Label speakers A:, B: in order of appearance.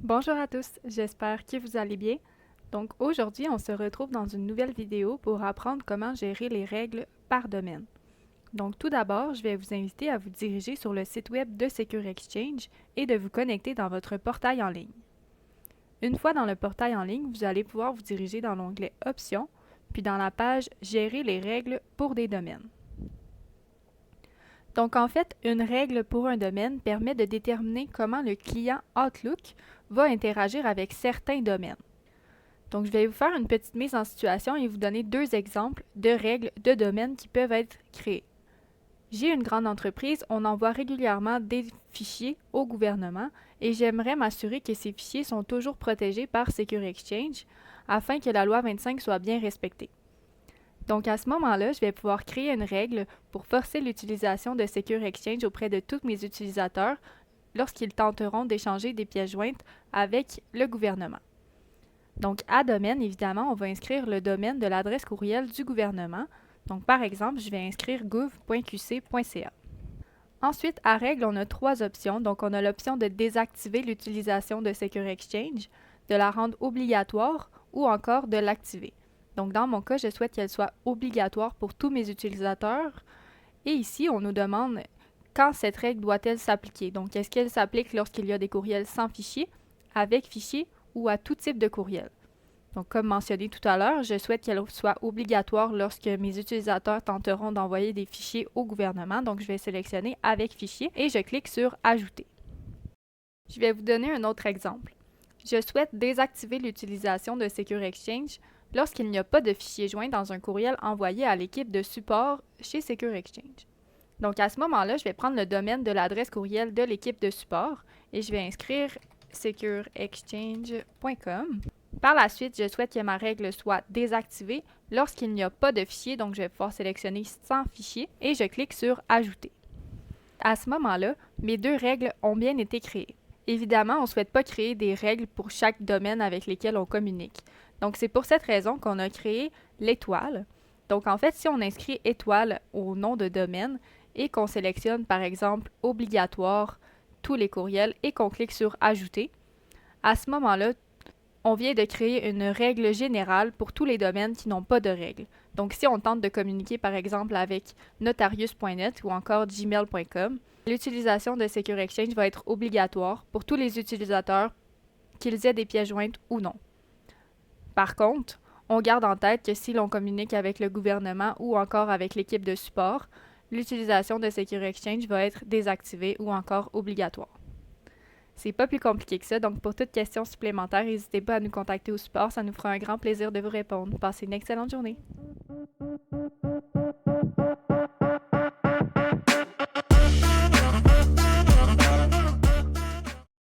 A: Bonjour à tous, j'espère que vous allez bien. Donc aujourd'hui, on se retrouve dans une nouvelle vidéo pour apprendre comment gérer les règles par domaine. Donc tout d'abord, je vais vous inviter à vous diriger sur le site web de Secure Exchange et de vous connecter dans votre portail en ligne. Une fois dans le portail en ligne, vous allez pouvoir vous diriger dans l'onglet Options, puis dans la page Gérer les règles pour des domaines. Donc en fait, une règle pour un domaine permet de déterminer comment le client Outlook va interagir avec certains domaines. Donc je vais vous faire une petite mise en situation et vous donner deux exemples de règles de domaine qui peuvent être créées. J'ai une grande entreprise, on envoie régulièrement des fichiers au gouvernement et j'aimerais m'assurer que ces fichiers sont toujours protégés par Secure Exchange afin que la loi 25 soit bien respectée. Donc à ce moment-là, je vais pouvoir créer une règle pour forcer l'utilisation de Secure Exchange auprès de tous mes utilisateurs lorsqu'ils tenteront d'échanger des pièces jointes avec le gouvernement. Donc à domaine, évidemment, on va inscrire le domaine de l'adresse courriel du gouvernement. Donc par exemple, je vais inscrire gouv.qc.ca. Ensuite, à règle, on a trois options. Donc on a l'option de désactiver l'utilisation de Secure Exchange, de la rendre obligatoire ou encore de l'activer. Donc dans mon cas, je souhaite qu'elle soit obligatoire pour tous mes utilisateurs. Et ici, on nous demande quand cette règle doit-elle s'appliquer. Donc est-ce qu'elle s'applique lorsqu'il y a des courriels sans fichier, avec fichier ou à tout type de courriel. Donc comme mentionné tout à l'heure, je souhaite qu'elle soit obligatoire lorsque mes utilisateurs tenteront d'envoyer des fichiers au gouvernement. Donc je vais sélectionner avec fichier et je clique sur Ajouter. Je vais vous donner un autre exemple. Je souhaite désactiver l'utilisation de Secure Exchange lorsqu'il n'y a pas de fichier joint dans un courriel envoyé à l'équipe de support chez Secure Exchange. Donc à ce moment-là, je vais prendre le domaine de l'adresse courriel de l'équipe de support et je vais inscrire secureexchange.com. Par la suite, je souhaite que ma règle soit désactivée lorsqu'il n'y a pas de fichier, donc je vais pouvoir sélectionner sans fichier et je clique sur Ajouter. À ce moment-là, mes deux règles ont bien été créées. Évidemment, on ne souhaite pas créer des règles pour chaque domaine avec lesquels on communique. Donc c'est pour cette raison qu'on a créé l'étoile. Donc en fait, si on inscrit étoile au nom de domaine et qu'on sélectionne par exemple obligatoire tous les courriels et qu'on clique sur Ajouter, à ce moment-là, on vient de créer une règle générale pour tous les domaines qui n'ont pas de règle. Donc si on tente de communiquer par exemple avec notarius.net ou encore gmail.com, l'utilisation de Secure Exchange va être obligatoire pour tous les utilisateurs, qu'ils aient des pièces jointes ou non. Par contre, on garde en tête que si l'on communique avec le gouvernement ou encore avec l'équipe de support, l'utilisation de Secure Exchange va être désactivée ou encore obligatoire. C'est pas plus compliqué que ça, donc pour toute question supplémentaire, n'hésitez pas à nous contacter au support, ça nous fera un grand plaisir de vous répondre. Passez une excellente journée.